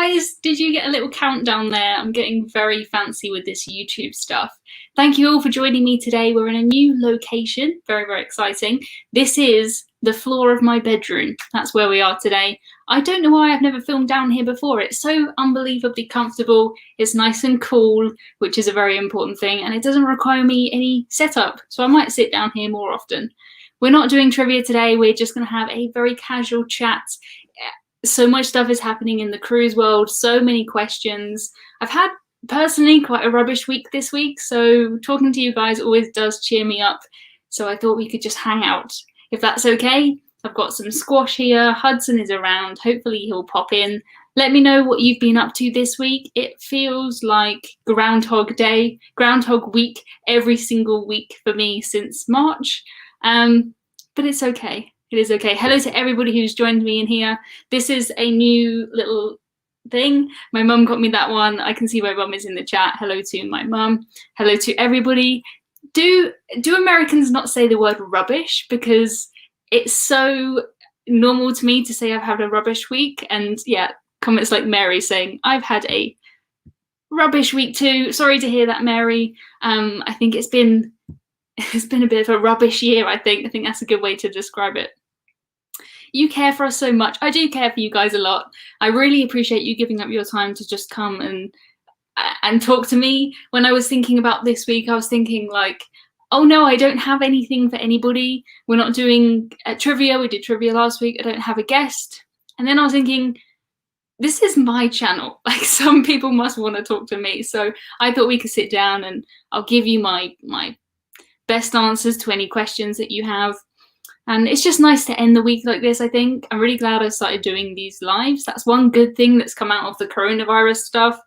guys, did you get a little countdown there? I'm getting very fancy with this YouTube stuff. Thank you all for joining me today. We're in a new location, very, very exciting. This is the floor of my bedroom. That's where we are today. I don't know why I've never filmed down here before. It's so unbelievably comfortable. It's nice and cool, which is a very important thing, and it doesn't require me any setup, so I might sit down here more often. We're not doing trivia today. We're just going to have a very casual chat. So much stuff is happening in the cruise world, so many questions. I've had personally quite a rubbish week this week, so talking to you guys always does cheer me up. So I thought we could just hang out, if that's okay. I've got some squash here. Hudson is around. Hopefully he'll pop in. Let me know what you've been up to this week. It feels like Groundhog Day, Groundhog Week, every single week for me since March. But it's okay. It is okay. Hello to everybody who's joined me in here. This is a new little thing. My mum got me that one. I can see my mum is in the chat. Hello to my mum. Hello to everybody. Do Americans not say the word rubbish? Because it's so normal to me to say I've had a rubbish week. And yeah, comments like Mary saying, I've had a rubbish week too. Sorry to hear that, Mary. I think it's been a bit of a rubbish year, I think. I think that's a good way to describe it. You care for us so much. I do care for you guys a lot. I really appreciate you giving up your time to just come and talk to me. When I was thinking about this week, I was thinking like, oh no, I don't have anything for anybody. We're not doing trivia. We did trivia last week. I don't have a guest. And then I was thinking, this is my channel. Like, some people must want to talk to me. So I thought we could sit down and I'll give you my best answers to any questions that you have. And it's just nice to end the week like this, I think. I'm really glad I started doing these lives. That's one good thing that's come out of the coronavirus stuff,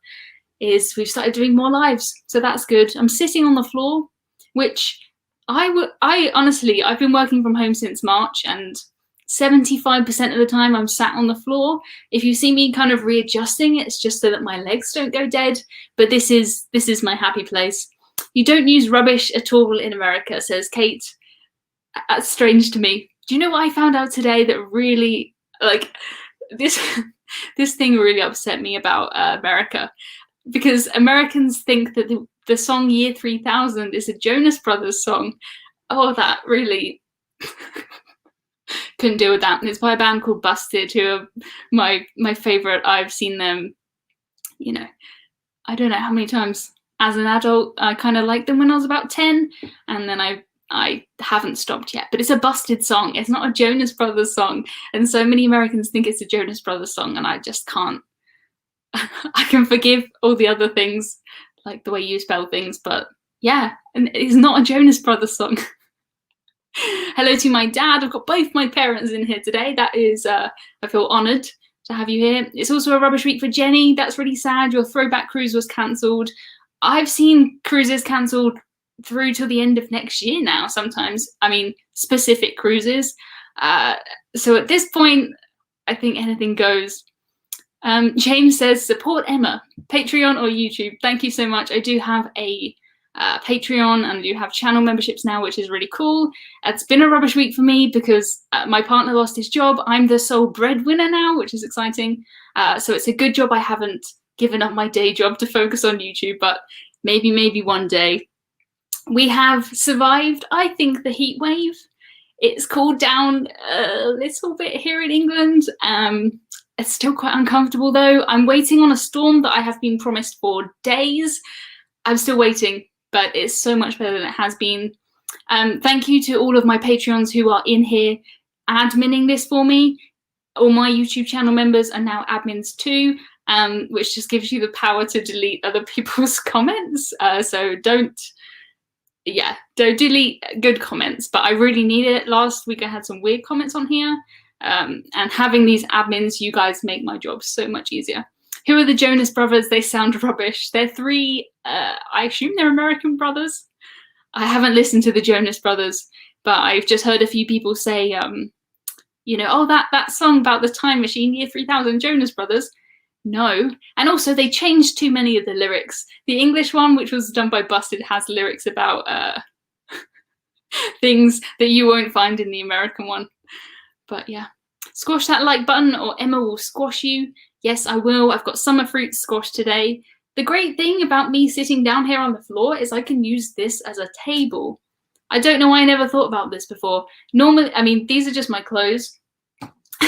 is we've started doing more lives. So that's good. I'm sitting on the floor, which I honestly, I've been working from home since March, and 75% of the time I'm sat on the floor. If you see me kind of readjusting, it's just so that my legs don't go dead. But this is my happy place. You don't use rubbish at all in America, says Kate. That's strange to me. Do you know what I found out today that really, like, this thing really upset me about America? Because Americans think that the song Year 3000 is a Jonas Brothers song. Oh, that really couldn't deal with that. And it's by a band called Busted, who are my favorite. I've seen them, you know, I don't know how many times. As an adult, I kind of liked them when I was about 10, and then I haven't stopped yet. But it's a Busted song. It's not a Jonas Brothers song. And so many Americans think it's a Jonas Brothers song, and I just can't. I can forgive all the other things, like the way you spell things, but yeah, and it's not a Jonas Brothers song. Hello to my dad. I've got both my parents in here today. That is, I feel honoured to have you here. It's also a rubbish week for Jenny. That's really sad. Your throwback cruise was cancelled. I've seen cruises cancelled through till the end of next year now sometimes. I mean, specific cruises. So at this point, I think anything goes. James says, support Emma. Patreon or YouTube? Thank you so much. I do have a Patreon, and I do have channel memberships now, which is really cool. It's been a rubbish week for me because my partner lost his job. I'm the sole breadwinner now, which is exciting. So it's a good job I haven't given up my day job to focus on YouTube, but maybe one day. We have survived, I think, the heat wave. It's cooled down a little bit here in England. It's still quite uncomfortable though. I'm waiting on a storm that I have been promised for days. I'm still waiting, but it's so much better than it has been. Thank you to all of my Patreons who are in here adminning this for me. All my YouTube channel members are now admins too. Which just gives you the power to delete other people's comments. So don't delete good comments, but I really need it. Last week I had some weird comments on here, and having these admins, you guys make my job so much easier. Who are the Jonas Brothers? They sound rubbish. They're three, I assume they're American brothers. I haven't listened to the Jonas Brothers, but I've just heard a few people say, you know, oh, that song about the time machine, Year 3000, Jonas Brothers. No. And also they changed too many of the lyrics. The English one, which was done by Busted, has lyrics about things that you won't find in the American one. But yeah, squash that like button or Emma will squash you. Yes, I will. I've got summer fruit squash today. The great thing about me sitting down here on the floor is I can use this as a table. I don't know why I never thought about this before. Normally, I mean, these are just my clothes.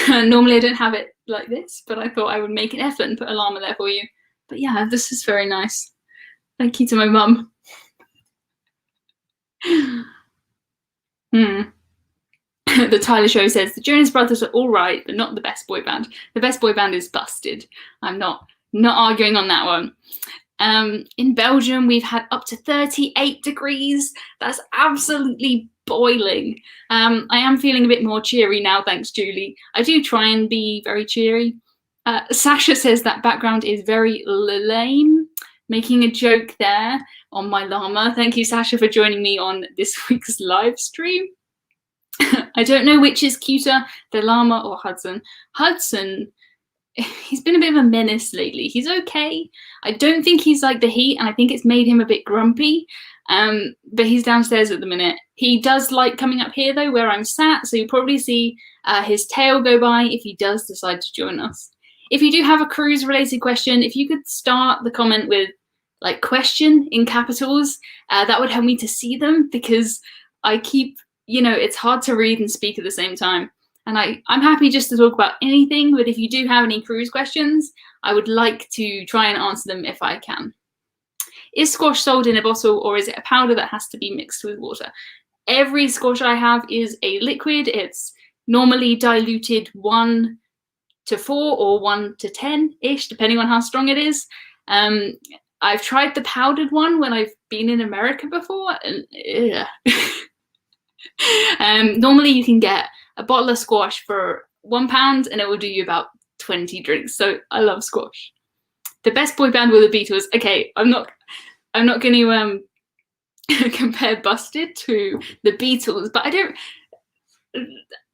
Normally I don't have it like this, but I thought I would make an effort and put a llama there for you. But yeah, this is very nice. Thank you to my mum. The Tyler Show says, the Jonas Brothers are all right, but not the best boy band. The best boy band is busted. I'm not arguing on that one. In Belgium, we've had up to 38 degrees. That's absolutely boiling. I am feeling a bit more cheery now, thanks, Julie. I do try and be very cheery. Sasha says that background is very lame, making a joke there on my llama. Thank you, Sasha, for joining me on this week's live stream. I don't know which is cuter, the llama or Hudson. Hudson, he's been a bit of a menace lately. He's okay. I don't think he's like the heat, and I think it's made him a bit grumpy. But he's downstairs at the minute. He does like coming up here, though, where I'm sat, so you'll probably see his tail go by if he does decide to join us. If you do have a cruise-related question, if you could start the comment with, like, question in capitals, that would help me to see them, because I keep, it's hard to read and speak at the same time. And I'm happy just to talk about anything, but if you do have any cruise questions, I would like to try and answer them if I can. Is squash sold in a bottle, or is it a powder that has to be mixed with water? Every squash I have is a liquid. It's normally diluted 1 to 4 or 1 to 10-ish, depending on how strong it is. I've tried the powdered one when I've been in America before, and normally you can get a bottle of squash for £1 and it will do you about 20 drinks. So I love squash. The best boy band were the Beatles. Okay, I'm not going to compare Busted to the Beatles, but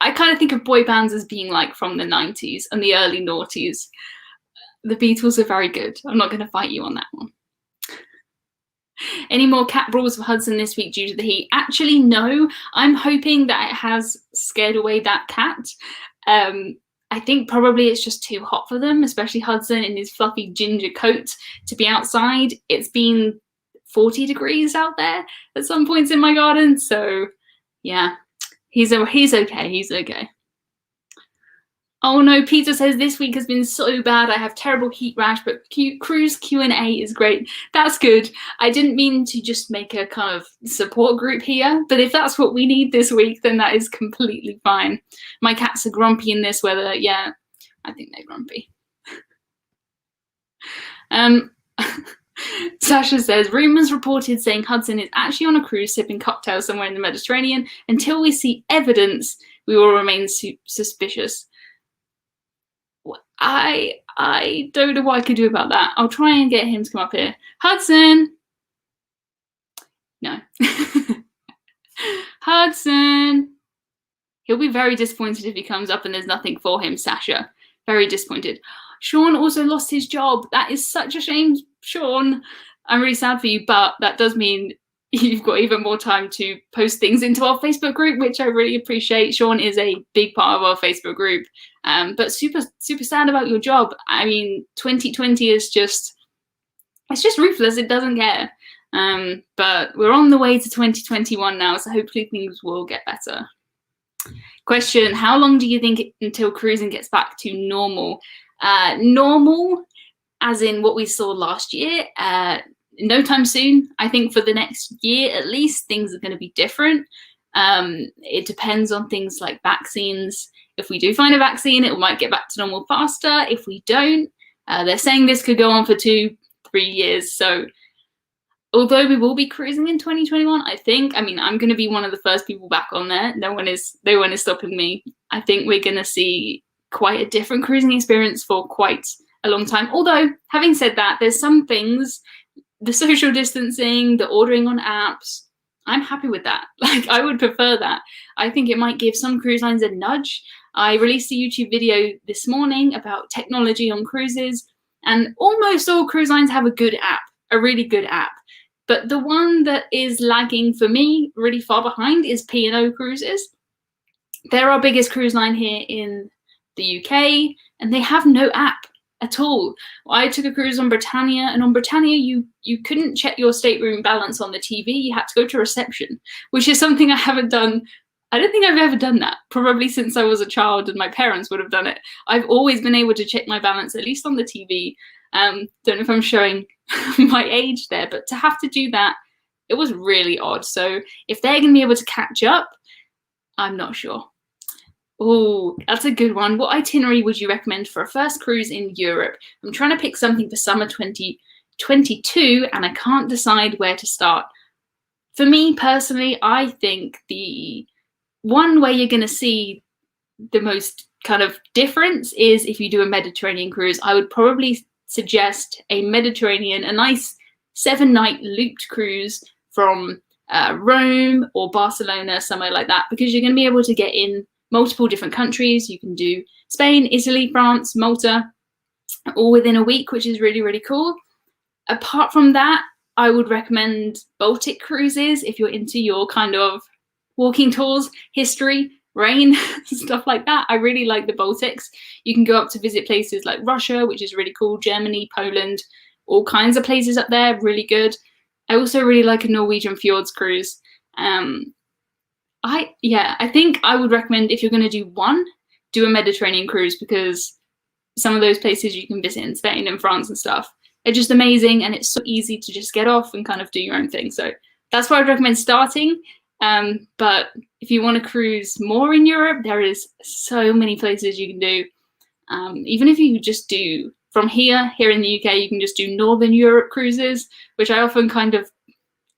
I kind of think of boy bands as being like from the 90s and the early noughties. The Beatles are very good. I'm not going to fight you on that one. Any more cat brawls for Hudson this week due to the heat? Actually, no. I'm hoping that it has scared away that cat. I think probably it's just too hot for them, especially Hudson in his fluffy ginger coat to be outside. It's been 40 degrees out there at some points in my garden. So yeah, he's okay. He's okay. Oh no, Peter says this week has been so bad. I have terrible heat rash, but cruise Q&A is great. That's good. I didn't mean to just make a kind of support group here, but if that's what we need this week, then that is completely fine. My cats are grumpy in this weather. Yeah, I think they're grumpy. Sasha says, rumours reported saying Hudson is actually on a cruise sipping cocktails somewhere in the Mediterranean. Until we see evidence, we will remain suspicious. I don't know what I could do about that. I'll try and get him to come up here. Hudson! No. Hudson! He'll be very disappointed if he comes up and there's nothing for him, Sasha. Very disappointed. Sean also lost his job. That is such a shame, Sean. I'm really sad for you, but that does mean you've got even more time to post things into our Facebook group, which I really appreciate. Sean is a big part of our Facebook group, but super sad about your job. I mean, 2020 is it's just ruthless. It doesn't care. But we're on the way to 2021 now, so hopefully things will get better. Question, how long do you think until cruising gets back to normal? Normal, as in what we saw last year, no time soon. I think for the next year at least, things are going to be different. It depends on things like vaccines. If we do find a vaccine, it might get back to normal faster. If we don't, they're saying this could go on for 2-3 years. So although we will be cruising in 2021, I mean, I'm going to be one of the first people back on there. No one is stopping me. I think we're going to see quite a different cruising experience for quite a long time. Although, having said that, there's some things, the social distancing, the ordering on apps, I'm happy with that. Like, I would prefer that. I think it might give some cruise lines a nudge. I released a YouTube video this morning about technology on cruises, and almost all cruise lines have a good app, a really good app. But the one that is lagging for me, really far behind, is P&O Cruises. They're our biggest cruise line here in the UK, and they have no app. at all. I took a cruise on Britannia, and on Britannia you couldn't check your stateroom balance on the TV. You had to go to reception, which is something I haven't done. I don't think I've ever done that, probably since I was a child and my parents would have done it. I've always been able to check my balance, at least on the TV. Don't know if I'm showing my age there, but to have to do that, it was really odd. So if they're going to be able to catch up, I'm not sure. Oh, that's a good one. What itinerary would you recommend for a first cruise in Europe? I'm trying to pick something for summer 2022 and I can't decide where to start. For me personally, I think the one way you're going to see the most kind of difference is if you do a Mediterranean cruise. I would probably suggest a nice 7-night looped cruise from Rome or Barcelona, somewhere like that, because you're going to be able to get in multiple different countries. You can do Spain, Italy, France, Malta, all within a week, which is really, really cool. Apart from that, I would recommend Baltic cruises if you're into your kind of walking tours, history, rain, stuff like that. I really like the Baltics. You can go up to visit places like Russia, which is really cool, Germany, Poland, all kinds of places up there, really good. I also really like a Norwegian fjords cruise. I think I would recommend, if you're going to do a Mediterranean cruise, because some of those places you can visit in Spain and France and stuff are just amazing, and it's so easy to just get off and kind of do your own thing. So that's why I'd recommend starting. But if you want to cruise more in Europe, there is so many places you can do. Even if you just do from here in the UK, you can just do Northern Europe cruises, which I often kind of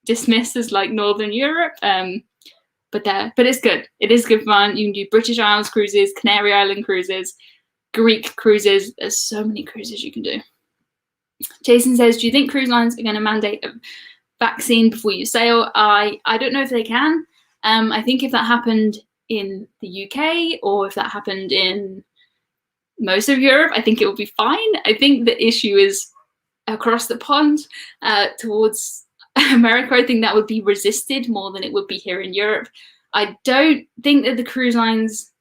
dismiss as like Northern Europe. But it's good. It is good fun. You can do British Isles cruises, Canary Island cruises, Greek cruises. There's so many cruises you can do. Jason says, do you think cruise lines are going to mandate a vaccine before you sail? I don't know if they can. I think if that happened in the UK or if that happened in most of Europe, I think it would be fine. I think the issue is across the pond towards America. I think that would be resisted more than it would be here in Europe. I don't think that the cruise lines,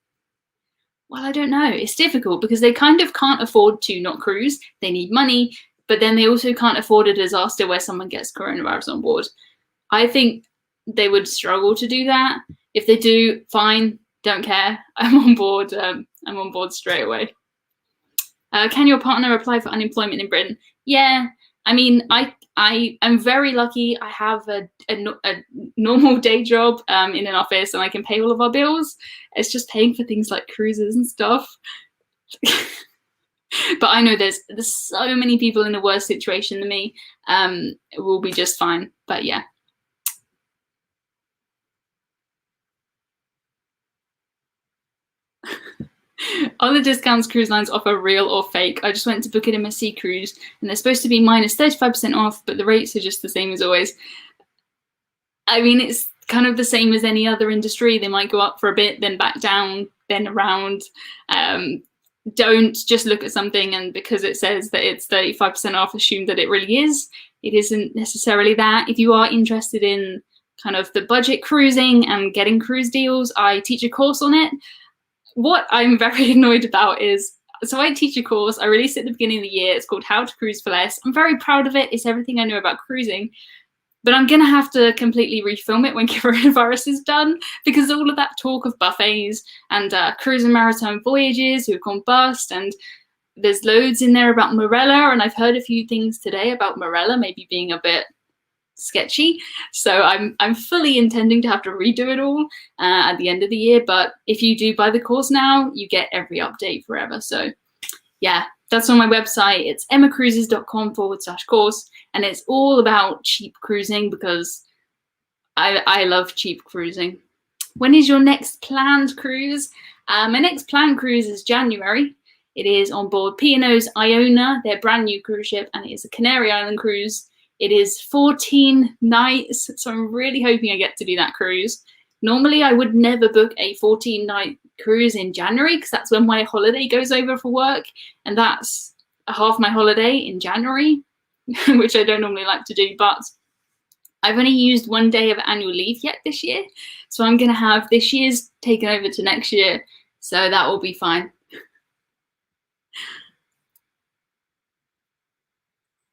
well, I don't know. It's difficult because they kind of can't afford to not cruise. They need money, but then they also can't afford a disaster where someone gets coronavirus on board. I think they would struggle to do that. If they do, fine, don't care. I'm on board. I'm on board straight away. Can your partner apply for unemployment in Britain? Yeah, I mean, I am very lucky. I have a normal day job in an office, and I can pay all of our bills. It's just paying for things like cruises and stuff. But I know there's so many people in a worse situation than me. It will be just fine. But yeah. Other discounts cruise lines offer, real or fake? I just went to book an MSC cruise and they're supposed to be minus 35% off, but the rates are just the same as always. I mean, it's kind of the same as any other industry. They might go up for a bit, then back down, then around. Don't just look at something and because it says that it's 35% off, assume that it really is. It isn't necessarily that. If you are interested in kind of the budget cruising and getting cruise deals, I teach a course on it. What I'm very annoyed about is, so I teach a course, I released it at the beginning of the year, it's called How to Cruise for Less. I'm very proud of it, it's everything I know about cruising, but I'm gonna have to completely refilm it when coronavirus is done, because all of that talk of buffets and cruise and maritime voyages who've gone bust, and there's loads in there about Morella, and I've heard a few things today about Morella maybe being a bit sketchy, so I'm fully intending to have to redo it all at the end of the year. But if you do buy the course now, you get every update forever. So yeah, that's on my website. It's emmacruises.com/course, and it's all about cheap cruising because I love cheap cruising. When is your next planned cruise? My next planned cruise is January. It is on board P&O's Iona, their brand new cruise ship, and it is a Canary Island cruise. It is 14 nights, so I'm really hoping I get to do that cruise. Normally, I would never book a 14-night cruise in January because that's when my holiday goes over for work, and that's half my holiday in January, which I don't normally like to do, but I've only used 1 day of annual leave yet this year, so I'm going to have this year's taken over to next year, so that will be fine.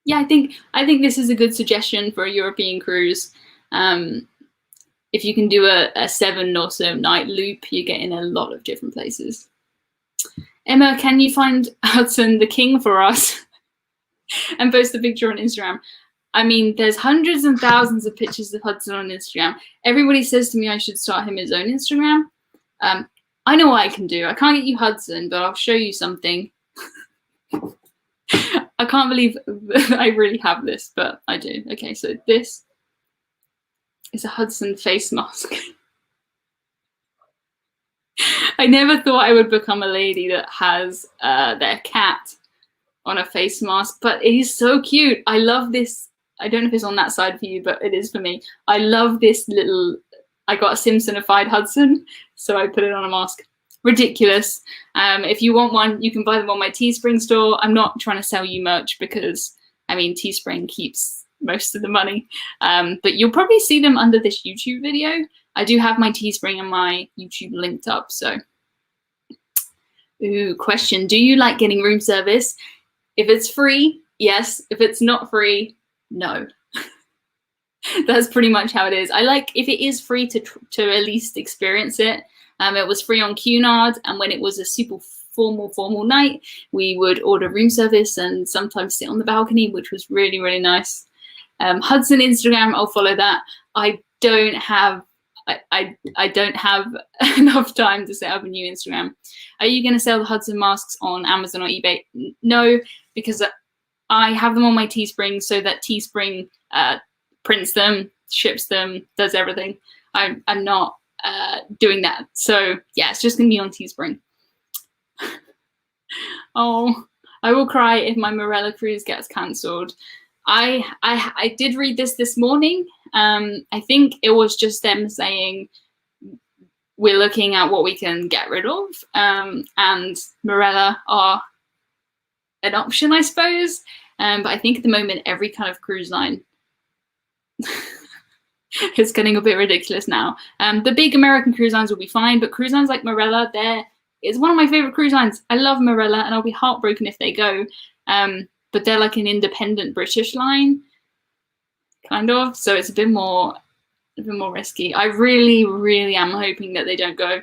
yeah, I think this is a good suggestion for a European cruise. If you can do a 7 or so night loop, you get in a lot of different places. Emma, can you find Hudson the king for us and post a picture on Instagram? I mean, there's hundreds and thousands of pictures of Hudson on Instagram. Everybody says to me I should start him his own Instagram. I know what I can do. I can't get you Hudson, but I'll show you something. I can't believe I really have this, but I do. Okay, so this is a Hudson face mask. I never thought I would become a lady that has their cat on a face mask, but it is so cute. I love this. I don't know if it's on that side for you, but it is for me. I love this little, I got a Simpsonified Hudson, so I put it on a mask. Ridiculous. If you want one, you can buy them on my Teespring store. I'm not trying to sell you merch because, I mean, Teespring keeps most of the money, but you'll probably see them under this YouTube video. I do have my Teespring and my YouTube linked up, so. Ooh, question. Do you like getting room service? If it's free, yes. If it's not free, no. That's pretty much how it is. I like if it is free to at least experience it. It was free on Cunard, and when it was a super formal night, we would order room service and sometimes sit on the balcony, which was really, really nice. Hudson Instagram, I'll follow that. I don't have enough time to set up a new Instagram. Are you going to sell the Hudson masks on Amazon or eBay? No, because I have them on my Teespring, so that Teespring prints them, ships them, does everything. I'm not doing that. So yeah, it's just going to be on Teespring. Oh, I will cry if my Marella cruise gets cancelled. I did read this morning. I think it was just them saying we're looking at what we can get rid of, and Marella are an option, I suppose. But I think at the moment every kind of cruise line is getting a bit ridiculous now. The big American cruise lines will be fine, but cruise lines like Marella, it's one of my favorite cruise lines. I love Marella, and I'll be heartbroken if they go. But they're like an independent British line, kind of. So it's a bit more risky. I really, really am hoping that they don't go.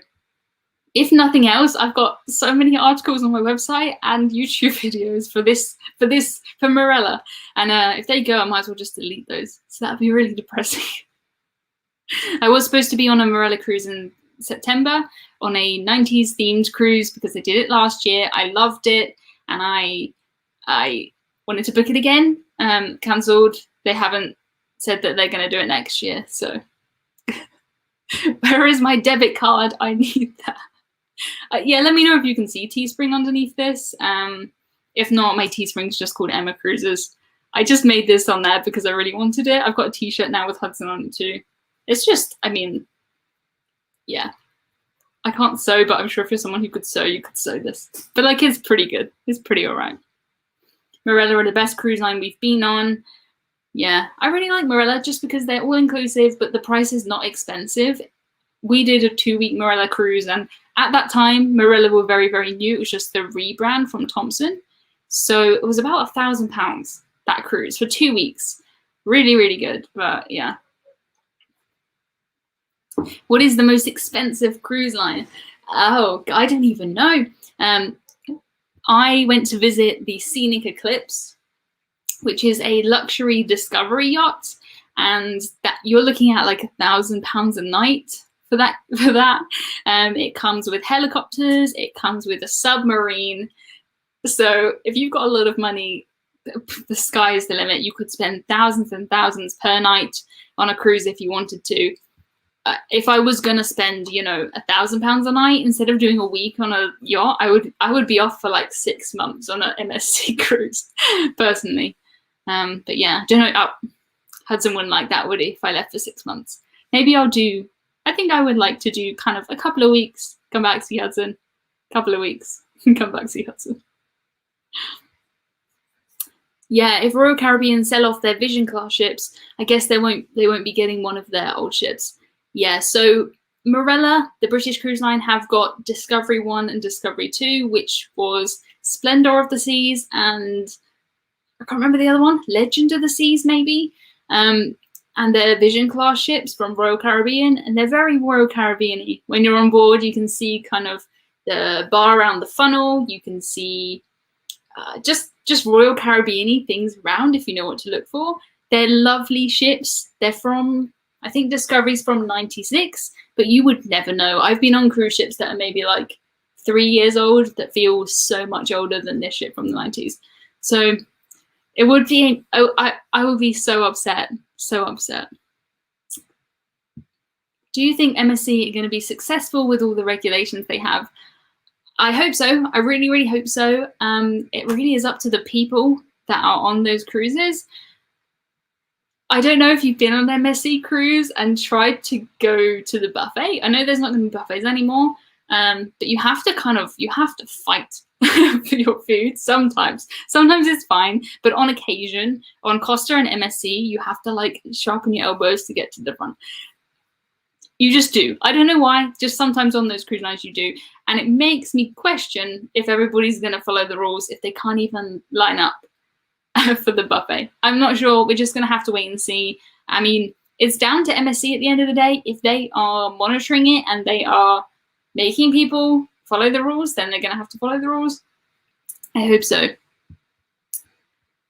If nothing else, I've got so many articles on my website and YouTube videos for Marella. And if they go, I might as well just delete those. So that'd be really depressing. I was supposed to be on a Marella cruise in September on a 90s themed cruise because they did it last year. I loved it, and I wanted to book it again. Cancelled. They haven't said that they're going to do it next year. So where is my debit card? I need that. Yeah, let me know if you can see Teespring underneath this. If not, my Teespring's just called Emma Cruises. I just made this on there because I really wanted it. I've got a t-shirt now with Hudson on it too. It's just, I mean, yeah. I can't sew, but I'm sure if you're someone who could sew, you could sew this. But like, it's pretty good. It's pretty all right. Marella are the best cruise line we've been on. Yeah, I really like Marella just because they're all inclusive, but the price is not expensive. We did a 2-week Marella cruise, and at that time, Marella were very, very new. It was just the rebrand from Thomson. So it was about £1,000, that cruise, for 2 weeks. Really, really good, but yeah. What is the most expensive cruise line? Oh, I don't even know. I went to visit the Scenic Eclipse, which is a luxury discovery yacht, and that you're looking at like £1,000 a night for that. It comes with helicopters, it comes with a submarine. So if you've got a lot of money, the sky is the limit. You could spend thousands and thousands per night on a cruise if you wanted to. If I was gonna spend, you know, £1,000 a night instead of doing a week on a yacht, I would be off for like 6 months on an MSC cruise, personally. But yeah, I don't know. Hudson wouldn't like that, would he? If I left for 6 months, maybe I'll do. I think I would like to do kind of a couple of weeks, come back, see Hudson. Couple of weeks, come back, see Hudson. Yeah, if Royal Caribbean sell off their Vision class ships, I guess they won't be getting one of their old ships. Yeah, so Marella, the British cruise line, have got Discovery 1 and Discovery 2, which was Splendor of the Seas and I can't remember the other one, Legend of the Seas maybe. And they're Vision class ships from Royal Caribbean, and they're very Royal Caribbean-y. When you're on board, you can see kind of the bar around the funnel. You can see just Royal Caribbean-y things around if you know what to look for. They're lovely ships. They're from, I think Discovery's from '96, but you would never know. I've been on cruise ships that are maybe like 3 years old that feel so much older than this ship from the '90s. So it would be, I would be so upset, so upset. Do you think MSC are going to be successful with all the regulations they have? I hope so. I really, really hope so. It really is up to the people that are on those cruises. I don't know if you've been on an MSC cruise and tried to go to the buffet. I know there's not going to be buffets anymore, but you have to fight for your food sometimes. Sometimes it's fine, but on occasion, on Costa and MSC, you have to like sharpen your elbows to get to the front. You just do. I don't know why, just sometimes on those cruise lines you do. And it makes me question if everybody's going to follow the rules if they can't even line up for the buffet. I'm not sure. We're just going to have to wait and see. I mean, it's down to MSC at the end of the day. If they are monitoring it and they are making people follow the rules, then they're going to have to follow the rules. I hope so.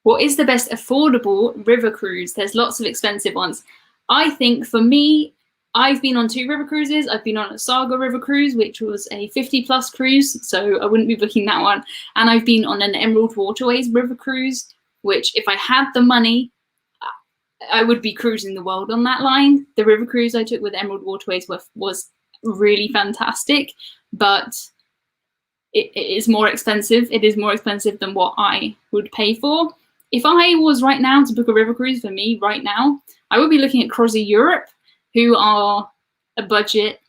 What is the best affordable river cruise? There's lots of expensive ones. I think for me, I've been on 2 river cruises. I've been on a Saga river cruise, which was a 50+ cruise, so I wouldn't be booking that one. And I've been on an Emerald Waterways river cruise, which if I had the money, I would be cruising the world on that line. The river cruise I took with Emerald Waterways was really fantastic, but it is more expensive. It is more expensive than what I would pay for. If I was right now to book a river cruise for me right now, I would be looking at Crossy Europe, who are a budget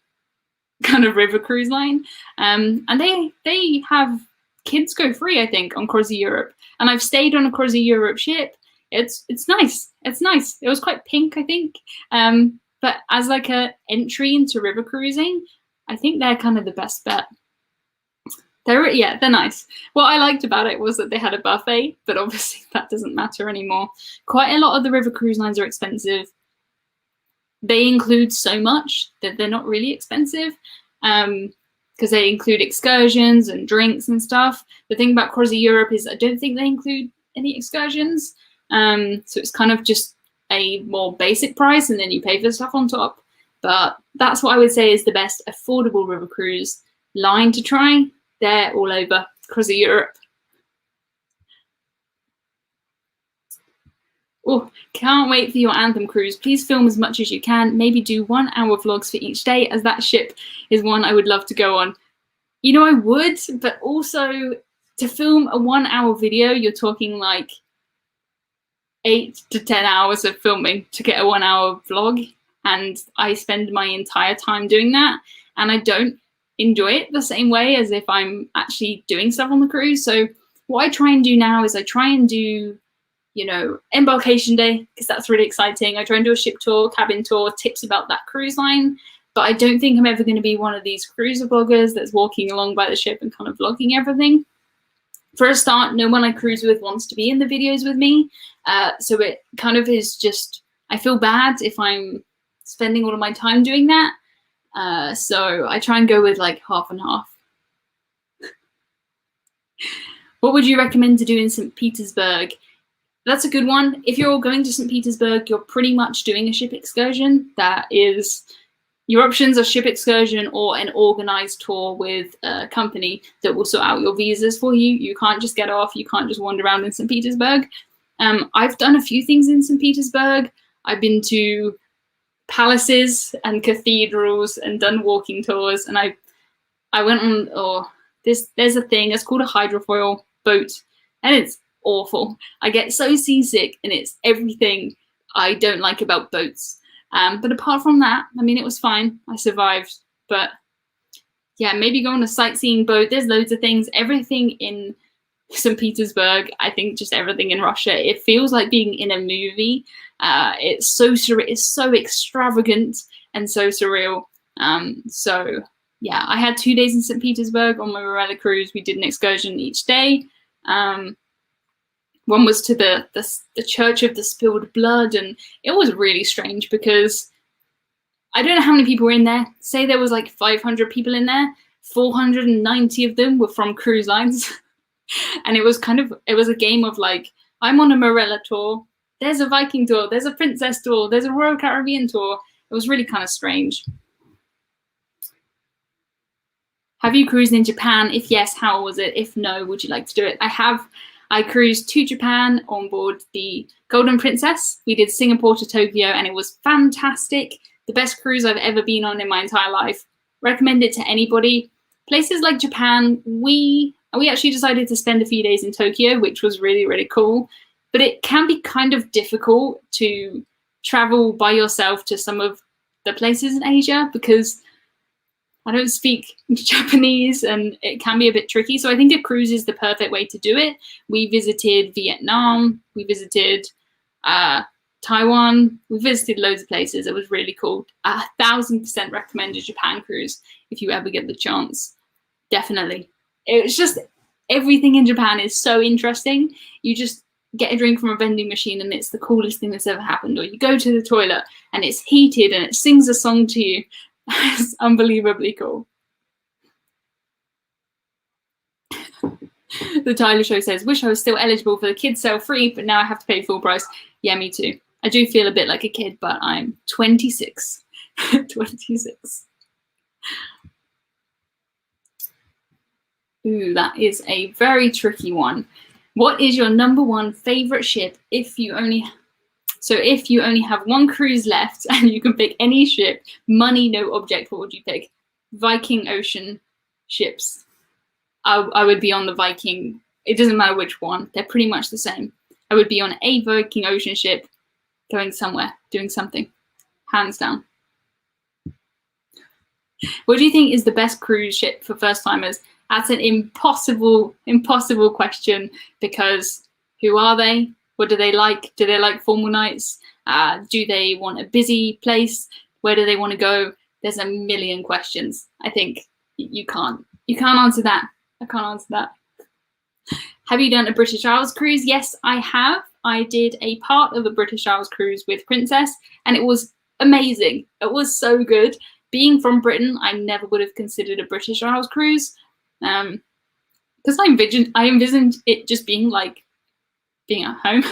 kind of river cruise line. And they have kids go free, I think, on Crossy Europe. And I've stayed on a Crossy Europe ship. It's nice. It's nice. It was quite pink, I think. But as like a entry into river cruising, I think they're kind of the best bet. They're nice. What I liked about it was that they had a buffet, but obviously that doesn't matter anymore. Quite a lot of the river cruise lines are expensive. They include so much that they're not really expensive because they include excursions and drinks and stuff. The thing about Crossy Europe is I don't think they include any excursions. So it's kind of just a more basic price and then you pay for stuff on top. But that's what I would say is the best affordable river cruise line to try. They're all over Crossy Europe. Oh, can't wait for your Anthem cruise. Please film as much as you can. Maybe do 1 hour vlogs for each day, as that ship is one I would love to go on. You know, I would, but also to film a 1 hour video, you're talking like 8 to 10 hours of filming to get a 1 hour vlog. And I spend my entire time doing that. And I don't enjoy it the same way as if I'm actually doing stuff on the cruise. So what I try and do now is I try and do, you know, embarkation day, because that's really exciting. I try and do a ship tour, cabin tour, tips about that cruise line. But I don't think I'm ever going to be one of these cruiser bloggers that's walking along by the ship and kind of vlogging everything. For a start, no one I cruise with wants to be in the videos with me. So it kind of is just, I feel bad if I'm spending all of my time doing that. So I try and go with like half and half. What would you recommend to do in St. Petersburg? That's a good one. If you're going to St. Petersburg, you're pretty much doing a ship excursion. That is, your options are ship excursion or an organized tour with a company that will sort out your visas for you. You can't just get off. You can't just wander around in St. Petersburg. I've done a few things in St. Petersburg. I've been to palaces and cathedrals and done walking tours. And I went on, there's a thing, it's called a hydrofoil boat. And it's awful. I get so seasick and it's everything I don't like about boats. But apart from that, I mean, it was fine. I survived. But yeah, maybe go on a sightseeing boat. There's loads of things. Everything in St. Petersburg, I think just everything in Russia, it feels like being in a movie. It's so surreal. It's so extravagant and so surreal. So yeah, I had 2 days in St. Petersburg on my Morella cruise. We did an excursion each day. One was to the Church of the Spilled Blood, and it was really strange because I don't know how many people were in there. Say there was like 500 people in there. 490 of them were from cruise lines. And it was a game of like, I'm on a Marella tour, there's a Viking tour, there's a Princess tour, there's a Royal Caribbean tour. It was really kind of strange. Have you cruised in Japan? If yes, how was it? If no, would you like to do it? I have. I cruised to Japan on board the Golden Princess. We did Singapore to Tokyo, and it was fantastic. The best cruise I've ever been on in my entire life. Recommend it to anybody. Places like Japan, we actually decided to spend a few days in Tokyo, which was really, really cool. But it can be kind of difficult to travel by yourself to some of the places in Asia because I don't speak Japanese and it can be a bit tricky. So I think a cruise is the perfect way to do it. We visited Vietnam, we visited Taiwan, we visited loads of places. It was really cool. 1000% recommend a Japan cruise if you ever get the chance. Definitely. It's just, everything in Japan is so interesting. You just get a drink from a vending machine and it's the coolest thing that's ever happened. Or you go to the toilet and it's heated and it sings a song to you. It's unbelievably cool. The Tyler Show says, wish I was still eligible for the kids sale free, but now I have to pay full price. Yeah, me too. I do feel a bit like a kid, but I'm 26. 26. Ooh, that is a very tricky one. What is your #1 favorite ship if you only have one cruise left and you can pick any ship, money, no object, what would you pick? Viking Ocean ships. I would be on the Viking. It doesn't matter which one. They're pretty much the same. I would be on a Viking Ocean ship going somewhere, doing something. Hands down. What do you think is the best cruise ship for first timers? That's an impossible question because who are they? What do they like? Do they like formal nights? Do they want a busy place? Where do they want to go? There's a million questions. I think you can't answer that. I can't answer that. Have you done a British Isles cruise? Yes, I have. I did a part of a British Isles cruise with Princess, and it was amazing. It was so good. Being from Britain, I never would have considered a British Isles cruise because I envisioned it just being like being at home.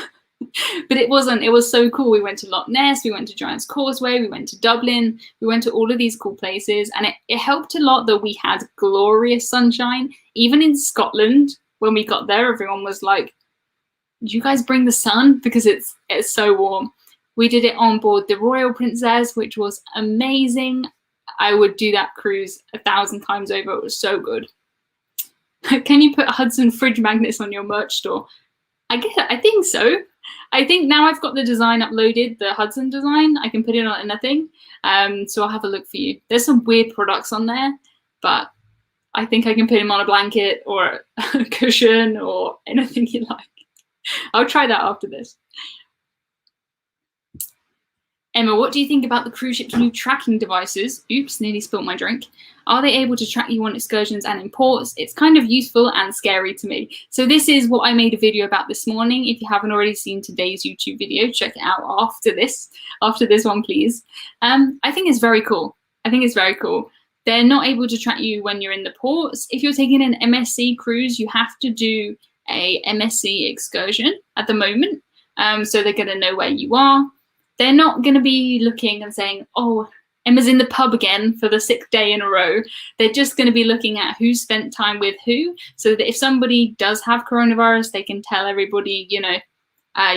But it wasn't. It was so cool. We went to Loch Ness, we went to Giant's Causeway, we went to Dublin, we went to all of these cool places, and it helped a lot that we had glorious sunshine. Even in Scotland, when we got there, everyone was like, "Do you guys bring the sun?" Because it's so warm. We did it on board the Royal Princess, which was amazing. I would do that cruise 1,000 times over. It was so good. Can you put Hudson fridge magnets on your merch store? I think so. I think now I've got the design uploaded, the Hudson design, I can put it on anything. So I'll have a look for you. There's some weird products on there, but I think I can put them on a blanket or a cushion or anything you like. I'll try that after this. Emma, what do you think about the cruise ship's new tracking devices? Oops, nearly spilt my drink. Are they able to track you on excursions and in ports? It's kind of useful and scary to me. So this is what I made a video about this morning. If you haven't already seen today's YouTube video, check it out after this one, please. I think it's very cool. They're not able to track you when you're in the ports. If you're taking an MSC cruise, you have to do a MSC excursion at the moment. So they're gonna know where you are. They're not going to be looking and saying, oh, Emma's in the pub again for the 6th day in a row. They're just going to be looking at who spent time with who, so that if somebody does have coronavirus, they can tell everybody, you know,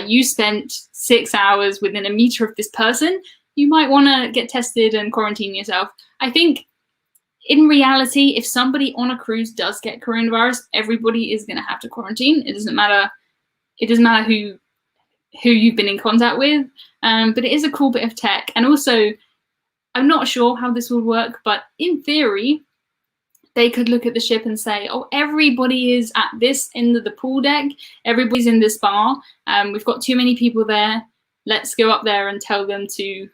you spent 6 hours within a meter of this person. You might want to get tested and quarantine yourself. I think in reality, if somebody on a cruise does get coronavirus, everybody is going to have to quarantine. It doesn't matter who you've been in contact with, but it is a cool bit of tech. And also, I'm not sure how this will work, but in theory, they could look at the ship and say, oh, everybody is at this end of the pool deck, everybody's in this bar, we've got too many people there, let's go up there and tell them to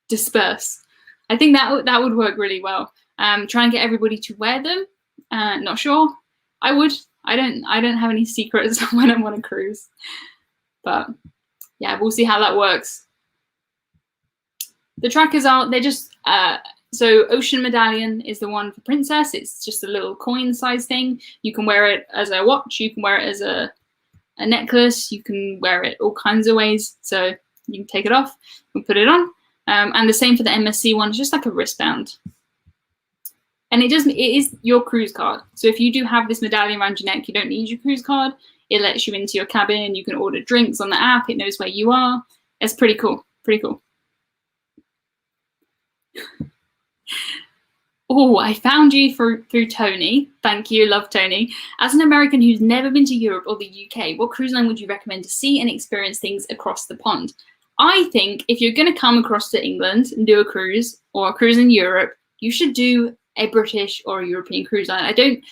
disperse. I think that would work really well. Try and get everybody to wear them, not sure. I would. I don't have any secrets when I'm on a cruise. But yeah, we'll see how that works. The trackers they're just, so Ocean Medallion is the one for Princess. It's just a little coin size thing. You can wear it as a watch. You can wear it as a necklace. You can wear it all kinds of ways. So you can take it off and put it on. And the same for the MSC one. It's just like a wristband. And it is your cruise card. So if you do have this medallion around your neck, you don't need your cruise card. It lets you into your cabin. You can order drinks on the app. It knows where you are. It's pretty cool. Pretty cool. Oh, I found you through Tony. Thank you. Love Tony. As an American who's never been to Europe or the UK, what cruise line would you recommend to see and experience things across the pond? I think if you're going to come across to England and do a cruise or a cruise in Europe, you should do a British or a European cruise line. I don't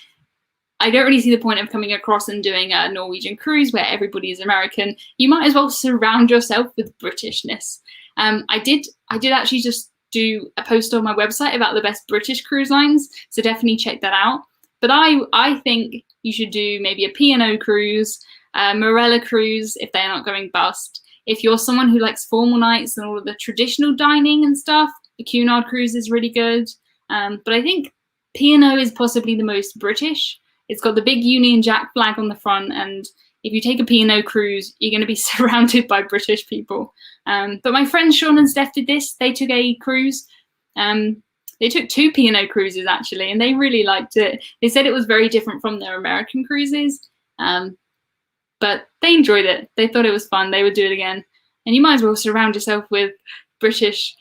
really see the point of coming across and doing a Norwegian cruise where everybody is American. You might as well surround yourself with Britishness. I did actually just do a post on my website about the best British cruise lines, so definitely check that out. But I think you should do maybe a P&O cruise, Marella cruise if they're not going bust. If you're someone who likes formal nights and all of the traditional dining and stuff, the Cunard cruise is really good. But I think P&O is possibly the most British. It's got the big Union Jack flag on the front, and if you take a P&O cruise, you're going to be surrounded by British people. But my friends Sean and Steph did this. They took a cruise. They took 2 P&O cruises, actually, and they really liked it. They said it was very different from their American cruises, but they enjoyed it. They thought it was fun. They would do it again. And you might as well surround yourself with British,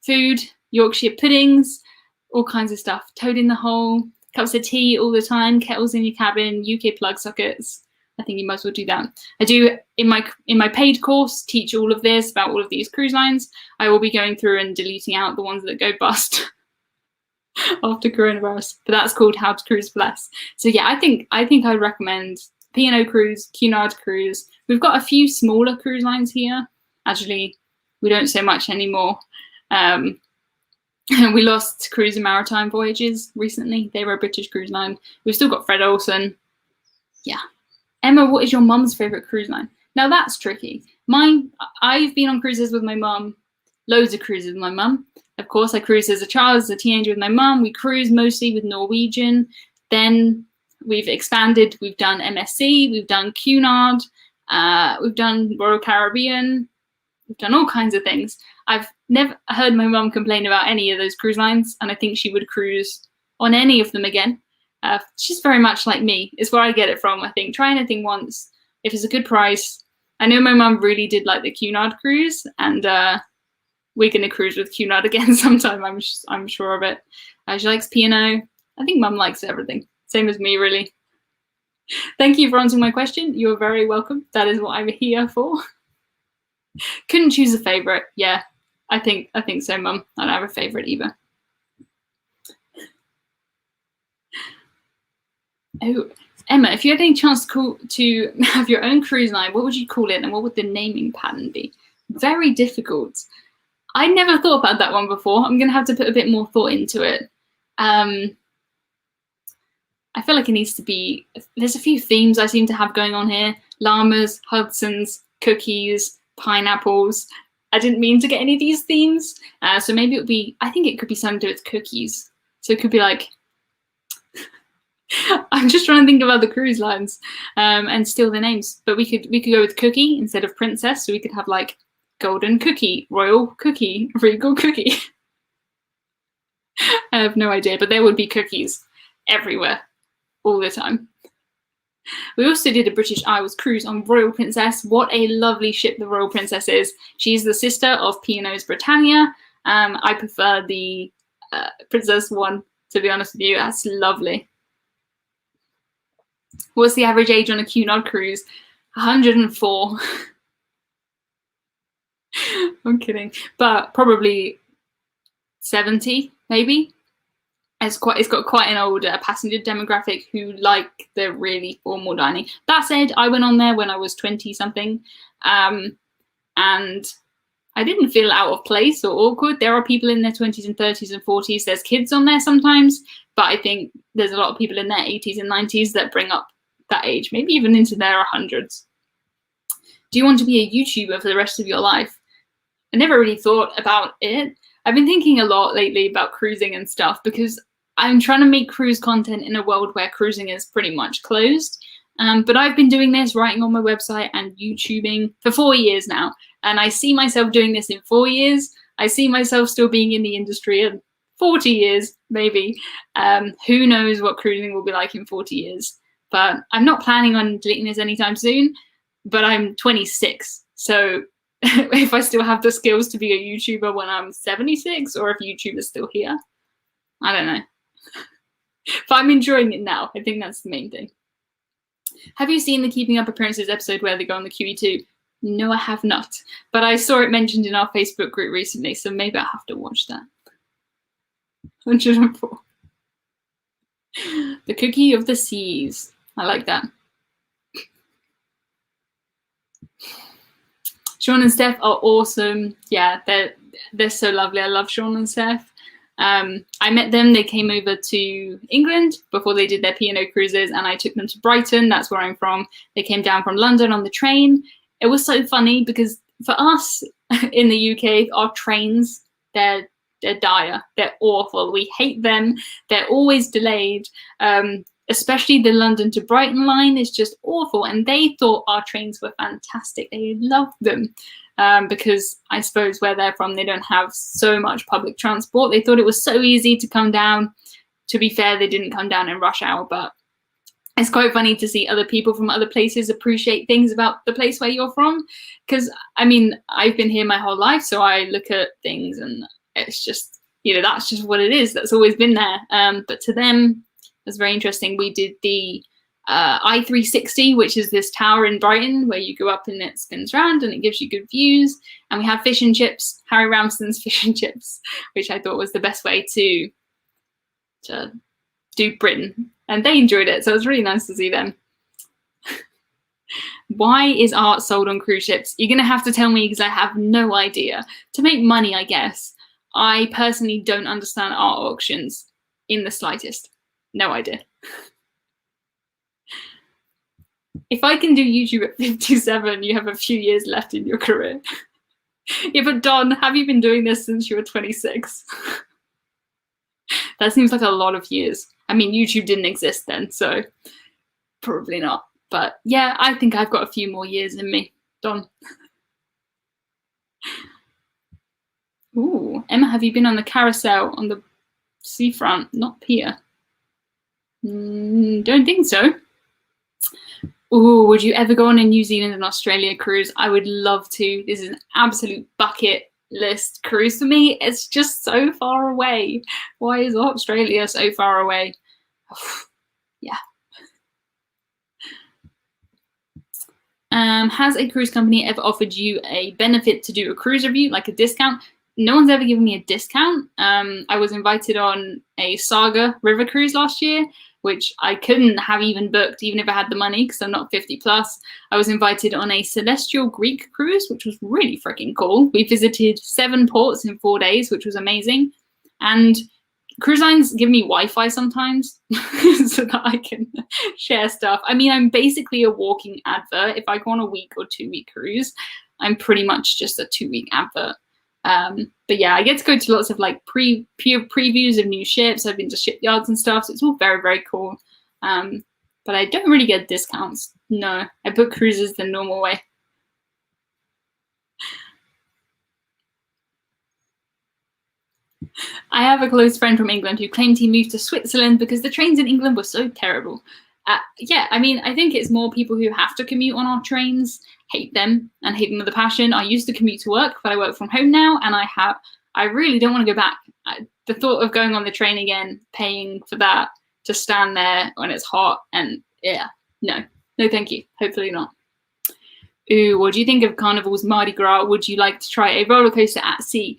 food, Yorkshire puddings, all kinds of stuff. Toad in the hole, cups of tea all the time, kettles in your cabin, UK plug sockets. I think you might as well do that. I do, in my paid course, teach all of this about all of these cruise lines. I will be going through and deleting out the ones that go bust after coronavirus. But that's called How to Cruise for Less. So yeah, I think I'd recommend P&O cruise, Cunard cruise. We've got a few smaller cruise lines here. Actually, we don't so much anymore. We lost Cruise and Maritime Voyages recently. They were a British cruise line. We've still got Fred Olsen. Yeah. Emma, what is your mum's favourite cruise line? Now that's tricky. I've been on cruises with my mum, loads of cruises with my mum. Of course, I cruised as a child, as a teenager with my mum. We cruised mostly with Norwegian. Then we've expanded. We've done MSC. We've done Cunard. We've done Royal Caribbean. We've done all kinds of things. I've never heard my mum complain about any of those cruise lines, and I think she would cruise on any of them again. She's very much like me. It's where I get it from, I think. Try anything once. If it's a good price. I know my mum really did like the Cunard cruise, and we're going to cruise with Cunard again sometime. I'm sure of it. She likes P&O. I think mum likes everything. Same as me, really. Thank you for answering my question. You're very welcome. That is what I'm here for. Couldn't choose a favourite. Yeah, I think so, mum. I don't have a favourite either. Oh, Emma, if you had any chance to have your own cruise line, what would you call it and what would the naming pattern be? Very difficult. I never thought about that one before. I'm going to have to put a bit more thought into it. I feel like it needs to be, there's a few themes I seem to have going on here. Llamas, Hudsons, cookies, pineapples. I didn't mean to get any of these themes. So maybe it would be, I think it could be something to do with cookies. So it could be like, I'm just trying to think of other cruise lines and steal their names. But we could go with cookie instead of princess. So we could have like golden cookie, royal cookie, regal cookie. I have no idea, but there would be cookies everywhere all the time. We also did a British Isles cruise on Royal Princess. What a lovely ship the Royal Princess is. She's the sister of P&O's Britannia. I prefer the Princess one, to be honest with you. That's lovely. What's the average age on a Cunard cruise? 104. I'm kidding, but probably 70, maybe. It's got quite an older passenger demographic who like the really formal dining. That said, I went on there when I was 20 something, and I didn't feel out of place or awkward. There are people in their 20s and 30s and 40s. There's kids on there sometimes, but I think there's a lot of people in their 80s and 90s that bring up that age, maybe even into their hundreds. Do you want to be a YouTuber for the rest of your life? I never really thought about it. I've been thinking a lot lately about cruising and stuff because I'm trying to make cruise content in a world where cruising is pretty much closed. But I've been doing this, writing on my website and YouTubing for 4 years now. And I see myself doing this in 4 years. I see myself still being in the industry in 40 years, maybe. Who knows what cruising will be like in 40 years. But I'm not planning on deleting this anytime soon. But I'm 26. So if I still have the skills to be a YouTuber when I'm 76, or if YouTube is still here, I don't know. But I'm enjoying it now. I think that's the main thing. Have you seen the Keeping Up Appearances episode where they go on the QE2? No, I have not. But I saw it mentioned in our Facebook group recently, so maybe I'll have to watch that. 104. The Cookie of the Seas. I like that. Sean and Steph are awesome. Yeah, they're so lovely. I love Sean and Steph. I met them. They came over to England before they did their P&O cruises, and I took them to Brighton. That's where I'm from. They came down from London on the train. It was so funny because for us in the UK, our trains, they're dire. They're awful. We hate them. They're always delayed. Especially the London to Brighton line is just awful. And they thought our trains were fantastic. They loved them because I suppose where they're from, they don't have so much public transport. They thought it was so easy to come down. To be fair, they didn't come down in rush hour, but it's quite funny to see other people from other places appreciate things about the place where you're from. Because, I mean, I've been here my whole life, so I look at things and it's just, you know, that's just what it is. That's always been there. But to them, it's very interesting. We did the I-360, which is this tower in Brighton where you go up and it spins around and it gives you good views. And we had fish and chips, Harry Ramsden's fish and chips, which I thought was the best way to do Britain. And they enjoyed it, so it was really nice to see them. Why is art sold on cruise ships? You're going to have to tell me because I have no idea. To make money, I guess. I personally don't understand art auctions in the slightest. No idea. If I can do YouTube at 57, you have a few years left in your career. Yeah, but Don, have you been doing this since you were 26? That seems like a lot of years. I mean, YouTube didn't exist then, so probably not. But yeah, I think I've got a few more years in me. Don. Ooh, Emma, have you been on the carousel on the seafront? Not pier. Don't think so. Ooh, would you ever go on a New Zealand and Australia cruise? I would love to. This is an absolute bucket list cruise for me. It's just so far away. Why is Australia so far away? Yeah. Has a cruise company ever offered you a benefit to do a cruise review, like a discount? No one's ever given me a discount. I was invited on a Saga river cruise last year, which I couldn't have even booked even if I had the money because I'm not 50 plus. I was invited on a Celestial Greek cruise, which was really freaking cool. We visited 7 ports in 4 days, which was amazing. And cruise lines give me Wi-Fi sometimes so that I can share stuff. I mean, I'm basically a walking advert. If I go on a week or 2 week cruise, I'm pretty much just a 2 week advert. But yeah, I get to go to lots of like previews of new ships. I've been to shipyards and stuff, so it's all very, very cool. But I don't really get discounts. No, I book cruises the normal way. I have a close friend from England who claimed he moved to Switzerland because the trains in England were so terrible. Yeah, I mean, I think it's more people who have to commute on our trains hate them and hate them with a passion. I used to commute to work, but I work from home now, and I really don't want to go back. The thought of going on the train again, paying for that to stand there when it's hot, and yeah, no, thank you. Hopefully not. Ooh, what do you think of Carnival's Mardi Gras? Would you like to try a roller coaster at sea?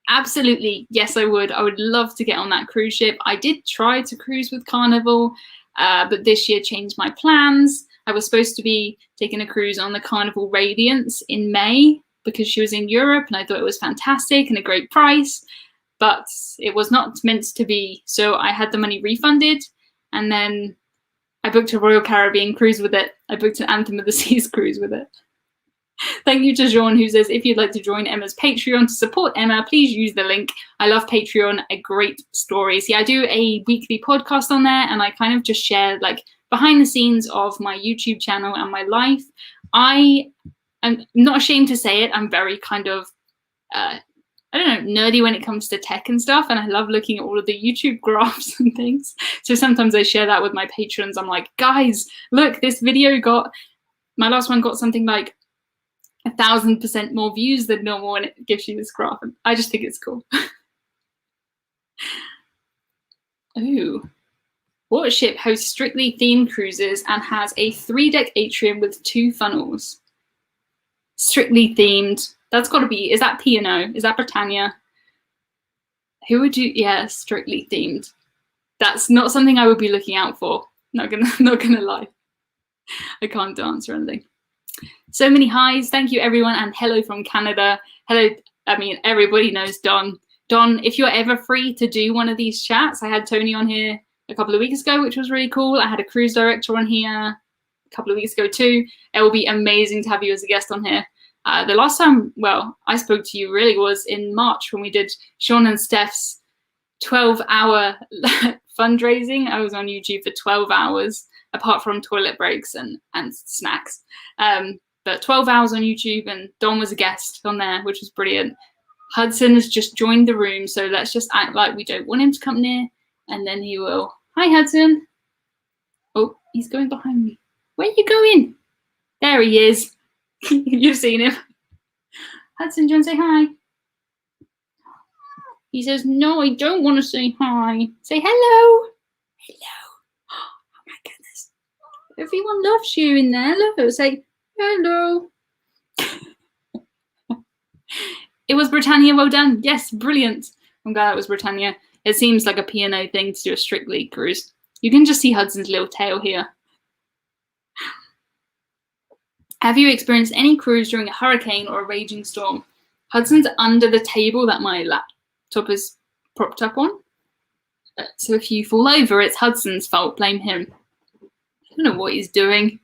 Absolutely, yes, I would. I would love to get on that cruise ship. I did try to cruise with Carnival, but this year changed my plans. I was supposed to be taking a cruise on the Carnival Radiance in May because she was in Europe, and I thought it was fantastic and a great price, but it was not meant to be. So I had the money refunded, and then I booked a Royal Caribbean cruise with it. I booked an Anthem of the Seas cruise with it. Thank you to Jean, who says, if you'd like to join Emma's Patreon to support Emma, please use the link. I love Patreon, great stories. Yeah, I do a weekly podcast on there, and I kind of just share like behind the scenes of my YouTube channel and my life. I am not ashamed to say it. I'm very kind of, I don't know, nerdy when it comes to tech and stuff, and I love looking at all of the YouTube graphs and things. So sometimes I share that with my patrons. I'm like, guys, look, this video my last one got something like 1,000% more views than normal, and it gives you this graph. And I just think it's cool. Ooh. What ship hosts strictly themed cruises and has a 3-deck atrium with 2 funnels? Strictly themed. That's got to be, is that P&O? Is that Britannia? Who would you, yeah, strictly themed. That's not something I would be looking out for. Not gonna lie. I can't dance or anything. So many highs. Thank you, everyone, and hello from Canada. Hello. I mean, everybody knows Don. Don, if you're ever free to do one of these chats, I had Tony on here a couple of weeks ago, which was really cool. I had a cruise director on here a couple of weeks ago too. It will be amazing to have you as a guest on here. The last time, well, I spoke to you really was in March when we did Sean and Steph's 12-hour fundraising. I was on YouTube for 12 hours, apart from toilet breaks and snacks. But 12 hours on YouTube, and Don was a guest on there, which was brilliant. Hudson has just joined the room, so let's just act like we don't want him to come near, and then he will. Hi, Hudson. Oh, he's going behind me. Where are you going? There he is. You've seen him. Hudson, do you want to say hi? He says, no, I don't want to say hi. Say hello. Hello. Oh, my goodness. Everyone loves you in there. Look, say hello. It was Britannia, well done. Yes, brilliant. I'm glad it was Britannia. It seems like a P&O thing to do a Strictly cruise. You can just see Hudson's little tail here. Have you experienced any cruise during a hurricane or a raging storm? Hudson's under the table that my laptop is propped up on. So if you fall over, it's Hudson's fault. Blame him. I don't know what he's doing.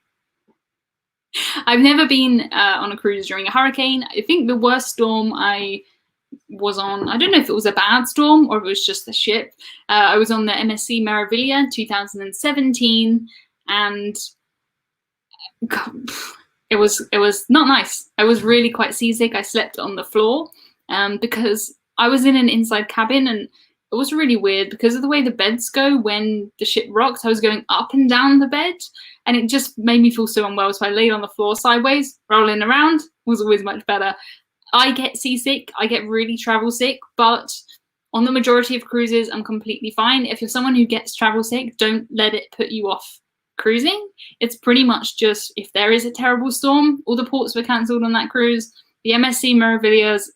I've never been on a cruise during a hurricane. I think the worst storm I was on, I don't know if it was a bad storm or if it was just the ship. I was on the MSC Meraviglia 2017, and God, it was not nice. I was really quite seasick. I slept on the floor because I was in an inside cabin, and it was really weird because of the way the beds go when the ship rocked. I was going up and down the bed, and it just made me feel so unwell. So I laid on the floor sideways, rolling around. Was always much better. I get seasick. I get really travel sick, but on the majority of cruises, I'm completely fine. If you're someone who gets travel sick, don't let it put you off cruising. It's pretty much just if there is a terrible storm. All the ports were cancelled on that cruise. The MSC Meraviglia's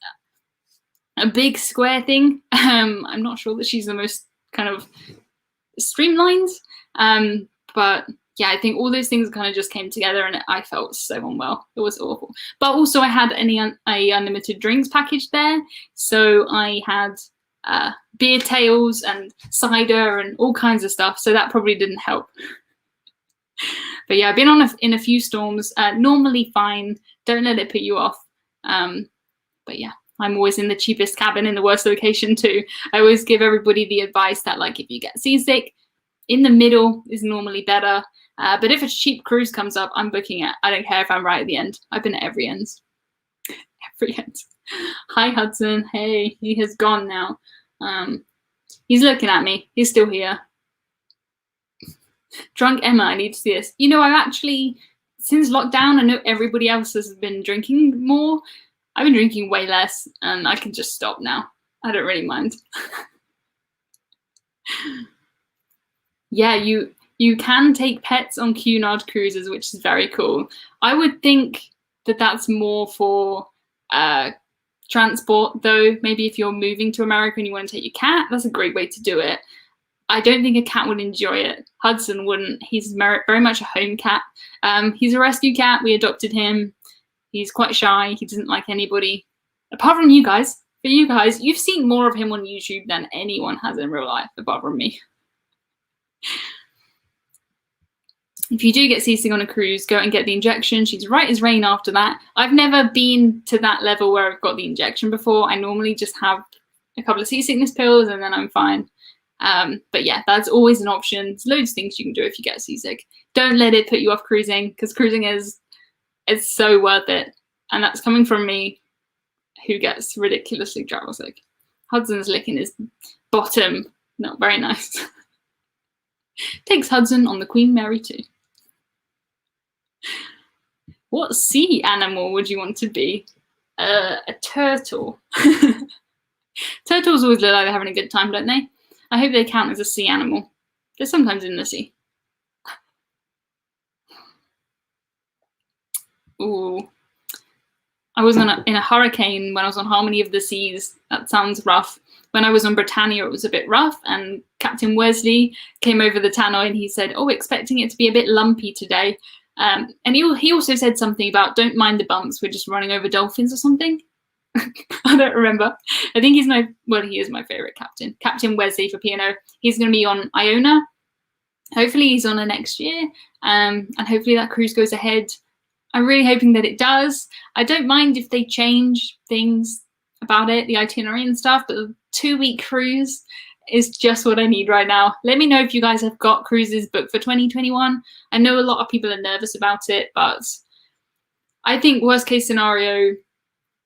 a big square thing. I'm not sure that she's the most kind of streamlined, but yeah, I think all those things kind of just came together, and I felt so unwell. It was awful. But also I had a unlimited drinks package there, so I had beer tails and cider and all kinds of stuff, so that probably didn't help. But yeah, I've been in a few storms. Normally fine. Don't let it put you off. But yeah, I'm always in the cheapest cabin in the worst location too. I always give everybody the advice that, like, if you get seasick, in the middle is normally better. But if a cheap cruise comes up, I'm booking it. I don't care if I'm right at the end. I've been at every end. Every end. Hi, Hudson. Hey, he has gone now. He's looking at me. He's still here. Drunk Emma, I need to see this. You know, I've actually, since lockdown, I know everybody else has been drinking more. I've been drinking way less, and I can just stop now. I don't really mind. Yeah, you can take pets on Cunard cruises, which is very cool. I would think that that's more for transport, though. Maybe if you're moving to America and you want to take your cat, that's a great way to do it. I don't think a cat would enjoy it. Hudson wouldn't. He's very much a home cat. He's a rescue cat. We adopted him. He's quite shy. He doesn't like anybody. Apart from you guys. For you guys, you've seen more of him on YouTube than anyone has in real life, apart from me. if you do get seasick on a cruise, go and get the injection. She's right as rain after that. I've never been to that level where I've got the injection before. I normally just have a couple of seasickness pills and then I'm fine. But yeah, that's always an option. There's loads of things you can do if you get seasick. Don't let it put you off cruising, because cruising is so worth it. And that's coming from me, who gets ridiculously travel sick. Hudson's licking his bottom. Not very nice. Takes Hudson on the Queen Mary 2. What sea animal would you want to be? A turtle. Turtles always look like they're having a good time, don't they? I hope they count as a sea animal. They're sometimes in the sea. Ooh. I was in a hurricane when I was on Harmony of the Seas. That sounds rough. When I was on Britannia, it was a bit rough, and Captain Wesley came over the tannoy and he said, "Oh, expecting it to be a bit lumpy today." And he also said something about, "Don't mind the bumps, we're just running over dolphins," or something. I don't remember. I think he is my favourite captain. Captain Wesley for P&O. He's going to be on Iona. Hopefully he's on her next year, and hopefully that cruise goes ahead. I'm really hoping that it does. I don't mind if they change things about it, the itinerary and stuff, but the 2-week cruise is just what I need right now. Let me know if you guys have got cruises booked for 2021. I know a lot of people are nervous about it, but I think worst case scenario,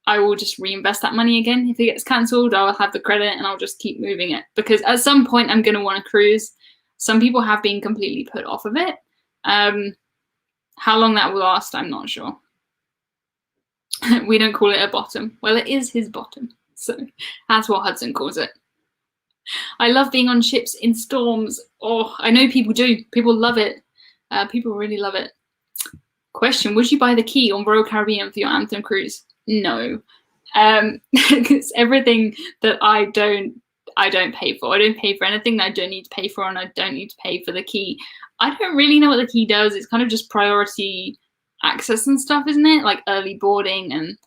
I will just reinvest that money again. If it gets cancelled, I'll have the credit and I'll just keep moving it, because at some point I'm going to want to cruise. Some people have been completely put off of it. How long that will last, I'm not sure. We don't call it a bottom. Well, it is his bottom, so that's what Hudson calls it. I love being on ships in storms. Oh, I know people do. People love it. People really love it. Question: would you buy the key on Royal Caribbean for your Anthem cruise? No. It's everything that I don't pay for. I don't pay for anything that I don't need to pay for, and I don't need to pay for the key. I don't really know what the key does. It's kind of just priority access and stuff, isn't it? Like early boarding, and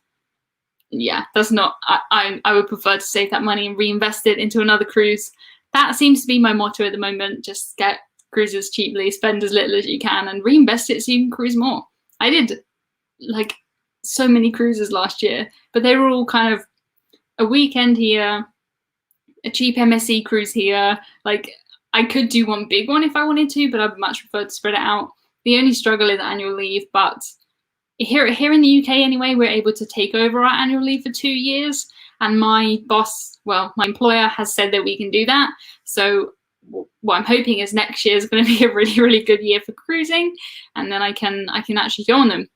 yeah, that's not, I would prefer to save that money and reinvest it into another cruise. That seems to be my motto at the moment. Just get cruises cheaply, spend as little as you can, and reinvest it so you can cruise more. I did like so many cruises last year, but they were all kind of a weekend here, a cheap MSC cruise here. Like, I could do one big one if I wanted to, but I'd much prefer to spread it out. The only struggle is annual leave, but here in the UK anyway, we're able to take over our annual leave for 2 years, and my boss, well, my employer has said that we can do that. So what I'm hoping is next year is going to be a really, really good year for cruising, and then I can actually go on them.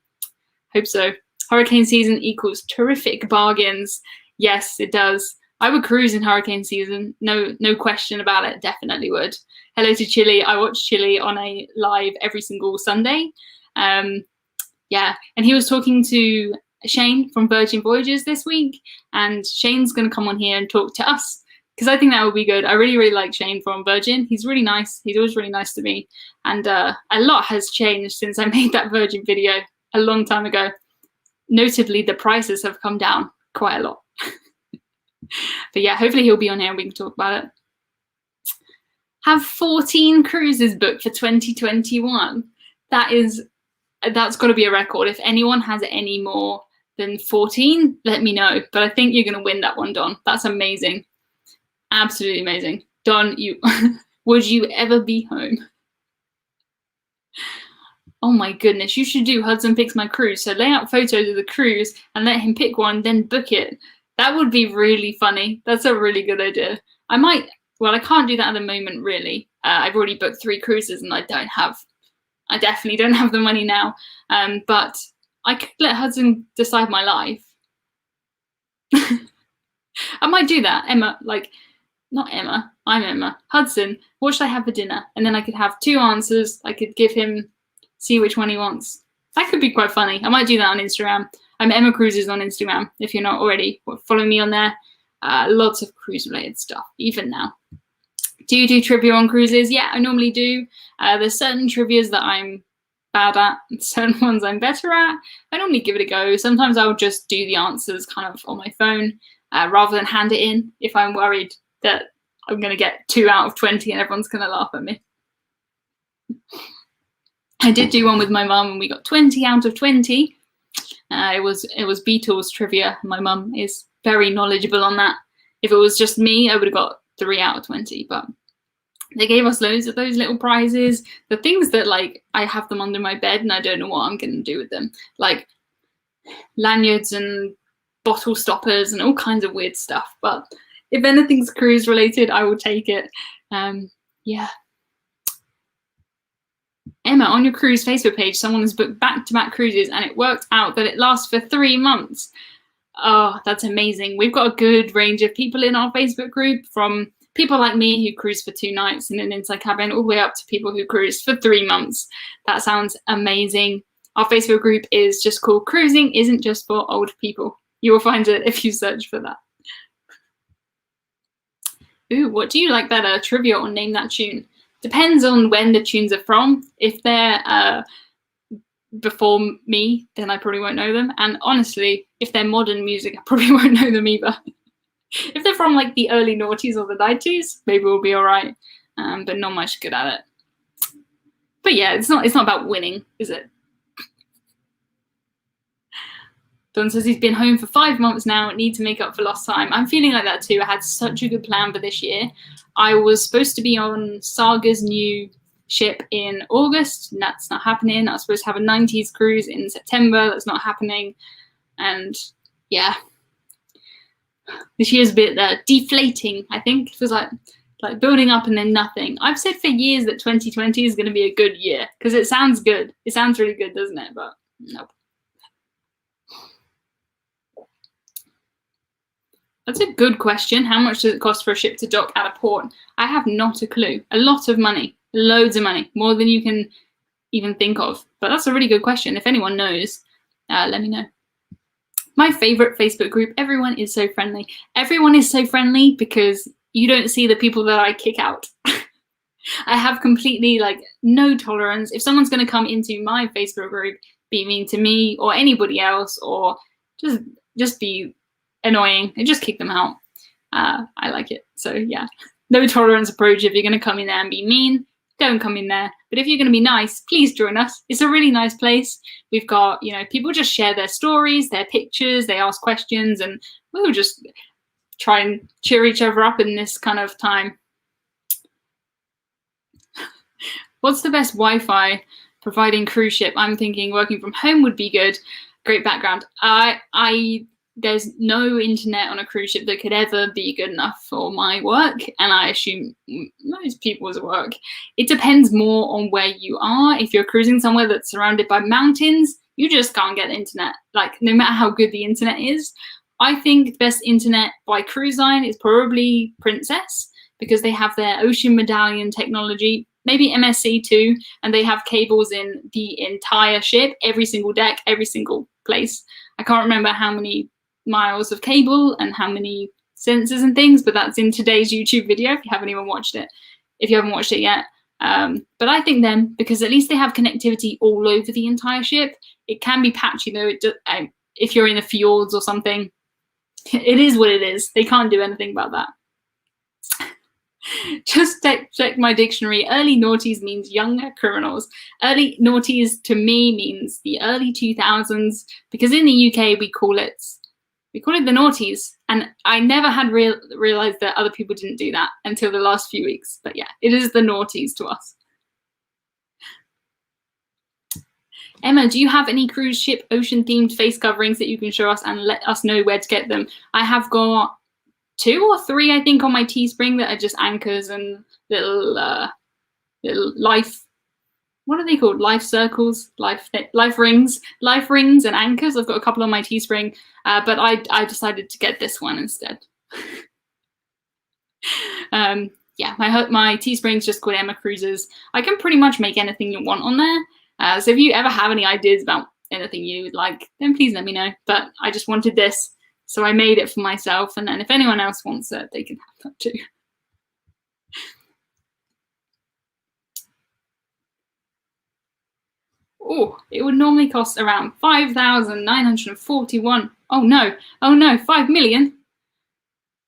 Hope so. Hurricane season equals terrific bargains. Yes, it does. I would cruise in hurricane season, no question about it, definitely would. Hello to Chile. I watch Chile on a live every single Sunday. Yeah, and he was talking to Shane from Virgin Voyages this week, and Shane's going to come on here and talk to us, because I think that would be good. I really, really like Shane from Virgin. He's really nice. He's always really nice to me. And a lot has changed since I made that Virgin video a long time ago. Notably, the prices have come down quite a lot. But yeah, hopefully he'll be on here and we can talk about it. Have 14 cruises booked for 2021. That's got to be a record. If anyone has any more than 14, let me know. But I think you're going to win that one, Don. That's amazing. Absolutely amazing. Don, would you ever be home? Oh my goodness, you should do Hudson Picks My Cruise. So lay out photos of the cruise and let him pick one, then book it. That would be really funny. That's a really good idea. I can't do that at the moment, really. I've already booked 3 cruises and I definitely don't have the money now. But I could let Hudson decide my life. I might do that. Not Emma, I'm Emma. Hudson, what should I have for dinner? And then I could have 2 answers. I could give him, see which one he wants. That could be quite funny. I might do that on Instagram. I'm Emma Cruises on Instagram. If you're not already, follow me on there. Lots of cruise related stuff, even now. Do you do trivia on cruises? Yeah, I normally do. There's certain trivias that I'm bad at, and certain ones I'm better at. I normally give it a go. Sometimes I'll just do the answers kind of on my phone rather than hand it in if I'm worried that I'm going to get 2 out of 20 and everyone's going to laugh at me. I did do one with my mum and we got 20 out of 20. It was Beatles trivia. My mum is very knowledgeable on that. If it was just me, I would have got 3 out of 20, but they gave us loads of those little prizes. The things that, like, I have them under my bed and I don't know what I'm going to do with them. Like lanyards and bottle stoppers and all kinds of weird stuff. But if anything's cruise related, I will take it. Yeah. Emma, on your cruise Facebook page, someone has booked back-to-back cruises and it worked out that it lasts for 3 months. Oh, that's amazing. We've got a good range of people in our Facebook group, from people like me who cruise for 2 nights in an inside cabin all the way up to people who cruise for 3 months. That sounds amazing. Our Facebook group is just called Cruising Isn't Just for Old People. You will find it if you search for that. Ooh, what do you like better, trivia or name that tune? Depends on when the tunes are from. If they're before me, then I probably won't know them. And honestly, if they're modern music, I probably won't know them either. If they're from like the early noughties or the 90s, maybe we'll be all right. But not much good at it. But yeah, it's not about winning, is it? Don says he's been home for 5 months now, need to make up for lost time. I'm feeling like that too. I had such a good plan for this year. I was supposed to be on Saga's new ship in August, and that's not happening. I was supposed to have a 90s cruise in September. That's not happening. And yeah, this year's a bit deflating, I think. It was like building up and then nothing. I've said for years that 2020 is going to be a good year because it sounds good. It sounds really good, doesn't it? But nope. That's a good question. How much does it cost for a ship to dock at a port? I have not a clue. A lot of money. Loads of money. More than you can even think of. But that's a really good question. If anyone knows, let me know. My favorite Facebook group, everyone is so friendly. Everyone is so friendly because you don't see the people that I kick out. I have completely no tolerance. If someone's going to come into my Facebook group, be mean to me or anybody else, or just be annoying, and just kick them out. I like it. So yeah, no tolerance approach. If you're going to come in there and be mean, don't come in there. But if you're going to be nice, please join us. It's a really nice place. We've got, people just share their stories, their pictures, they ask questions, and we'll just try and cheer each other up in this kind of time. What's the best Wi-Fi providing cruise ship? I'm thinking working from home would be good. Great background. There's no internet on a cruise ship that could ever be good enough for my work, and I assume most people's work. It depends more on where you are. If you're cruising somewhere that's surrounded by mountains, you just can't get internet. No matter how good the internet is. I think the best internet by cruise line is probably Princess, because they have their ocean medallion technology, maybe MSC too, and they have cables in the entire ship, every single deck, every single place. I can't remember how many miles of cable and how many sensors and things, but that's in today's YouTube video if you haven't even watched it, if you haven't watched it yet. But I think them, because at least they have connectivity all over the entire ship. It can be patchy though, if you're in the fjords or something. It is what it is. They can't do anything about that. Just check my dictionary. Early noughties means younger criminals. Early noughties to me means the early 2000s, because in the UK we call it the noughties, and I never had realized that other people didn't do that until the last few weeks. But yeah, it is the noughties to us. Emma, do you have any cruise ship ocean themed face coverings that you can show us and let us know where to get them? I have got 2 or 3, I think, on my Teespring that are just anchors and little life. What are they called? Life circles, life rings and anchors. I've got a couple on my Teespring, but I decided to get this one instead. Yeah, my Teespring's just called Emma Cruises. I can pretty much make anything you want on there. So if you ever have any ideas about anything you would like, then please let me know. But I just wanted this, so I made it for myself. And then if anyone else wants it, they can have that too. Oh, it would normally cost around 5,941. Oh no, 5 million.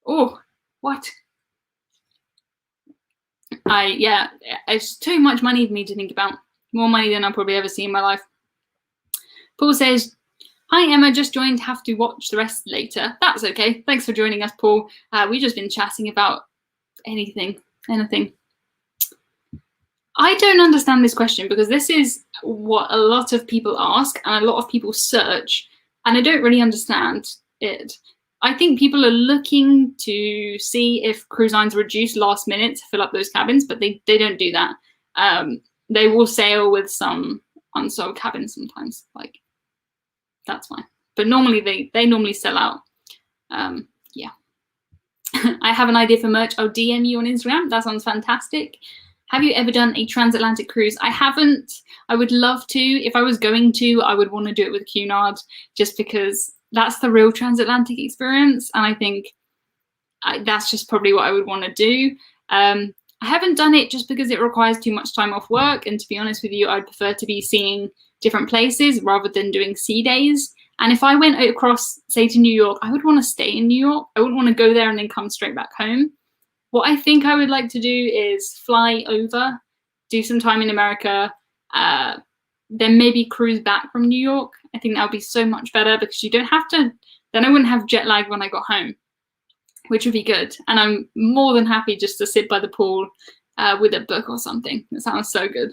Oh, what? Yeah, it's too much money for me to think about. More money than I'll probably ever see in my life. Paul says, hi Emma, just joined, have to watch the rest later. That's okay. Thanks for joining us, Paul. We've just been chatting about anything. I don't understand this question because this is what a lot of people ask and a lot of people search, and I don't really understand it. I think people are looking to see if cruise lines reduce last minute to fill up those cabins, but they don't do that. They will sail with some unsold cabins sometimes, like that's fine. But normally they normally sell out. Yeah. I have an idea for merch. I'll DM you on Instagram. That sounds fantastic. Have you ever done a transatlantic cruise? I haven't. I would love to. If I was going to, I would want to do it with Cunard, just because that's the real transatlantic experience. And I think that's just probably what I would want to do. I haven't done it just because it requires too much time off work. And to be honest with you, I'd prefer to be seeing different places rather than doing sea days. And if I went across, say, to New York, I would want to stay in New York. I wouldn't want to go there and then come straight back home. What I think I would like to do is fly over, do some time in America, then maybe cruise back from New York. I think that would be so much better because you don't have to, then I wouldn't have jet lag when I got home, which would be good. And I'm more than happy just to sit by the pool with a book or something. It sounds so good.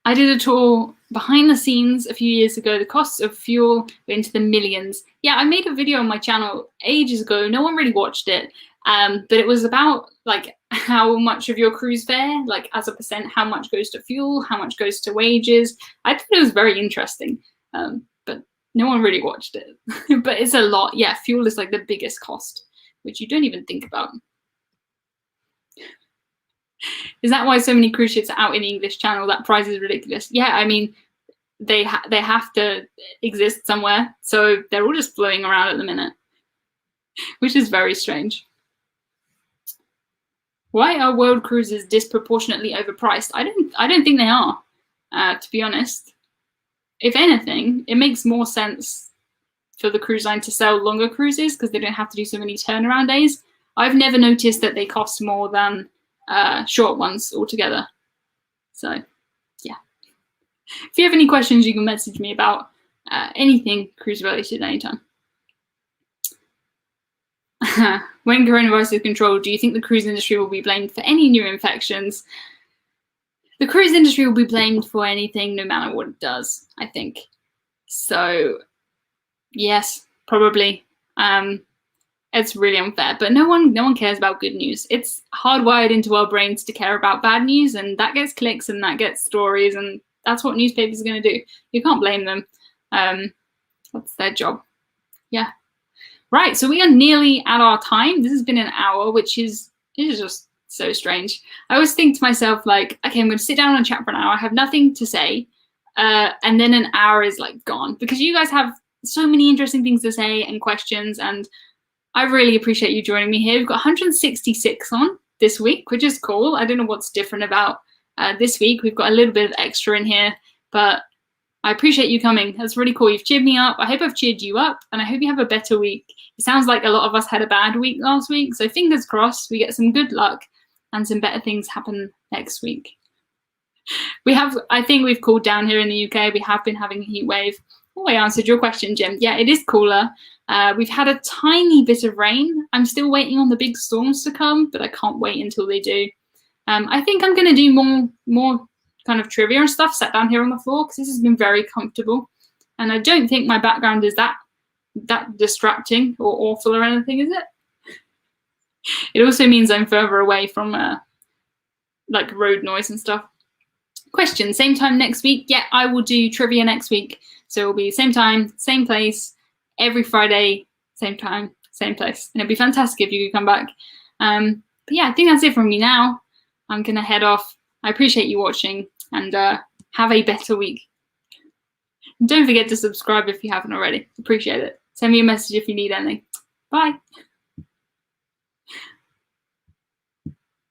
I did a tour behind the scenes a few years ago. The costs of fuel were into the millions. Yeah, I made a video on my channel ages ago. No one really watched it, but it was about like how much of your cruise fare, like as a percent, how much goes to fuel, how much goes to wages. I thought it was very interesting, but no one really watched it. But it's a lot. Yeah, fuel is like the biggest cost, which you don't even think about. Is that why so many cruise ships are out in the English Channel? That price is ridiculous. Yeah, I mean, they have to exist somewhere, so they're all just floating around at the minute, which is very strange. Why are world cruises disproportionately overpriced? I don't think they are, to be honest. If anything, it makes more sense for the cruise line to sell longer cruises because they don't have to do so many turnaround days. I've never noticed that they cost more than short ones altogether. So yeah, if you have any questions, you can message me about anything cruise related anytime. When coronavirus is controlled, do you think the cruise industry will be blamed for any new infections? The cruise industry will be blamed for anything no matter what it does, I think. So yes, probably. It's really unfair, but no one cares about good news. It's hardwired into our brains to care about bad news, and that gets clicks and that gets stories, and that's what newspapers are going to do. You can't blame them. That's their job. Yeah. Right, so we are nearly at our time. This has been an hour, which is just so strange. I always think to myself, like, okay, I'm going to sit down and chat for an hour. I have nothing to say, and then an hour is like gone because you guys have so many interesting things to say and questions, and I really appreciate you joining me here. We've got 166 on this week, which is cool. I don't know what's different about this week. We've got a little bit of extra in here, but I appreciate you coming. That's really cool. You've cheered me up. I hope I've cheered you up, and I hope you have a better week. It sounds like a lot of us had a bad week last week, so fingers crossed we get some good luck and some better things happen next week. I think we've cooled down here in the UK. We have been having a heat wave. Oh, I answered your question, Jim. Yeah, it is cooler. We've had a tiny bit of rain. I'm still waiting on the big storms to come, but I can't wait until they do. I think I'm going to do more kind of trivia and stuff sat down here on the floor because this has been very comfortable. And I don't think my background is that distracting or awful or anything, is it? It also means I'm further away from like road noise and stuff. Question, same time next week? Yeah, I will do trivia next week. So it'll be same time, same place, every Friday, same time, same place. And it'd be fantastic if you could come back. But yeah, I think that's it from me now. I'm going to head off. I appreciate you watching and have a better week. And don't forget to subscribe if you haven't already. Appreciate it. Send me a message if you need anything. Bye.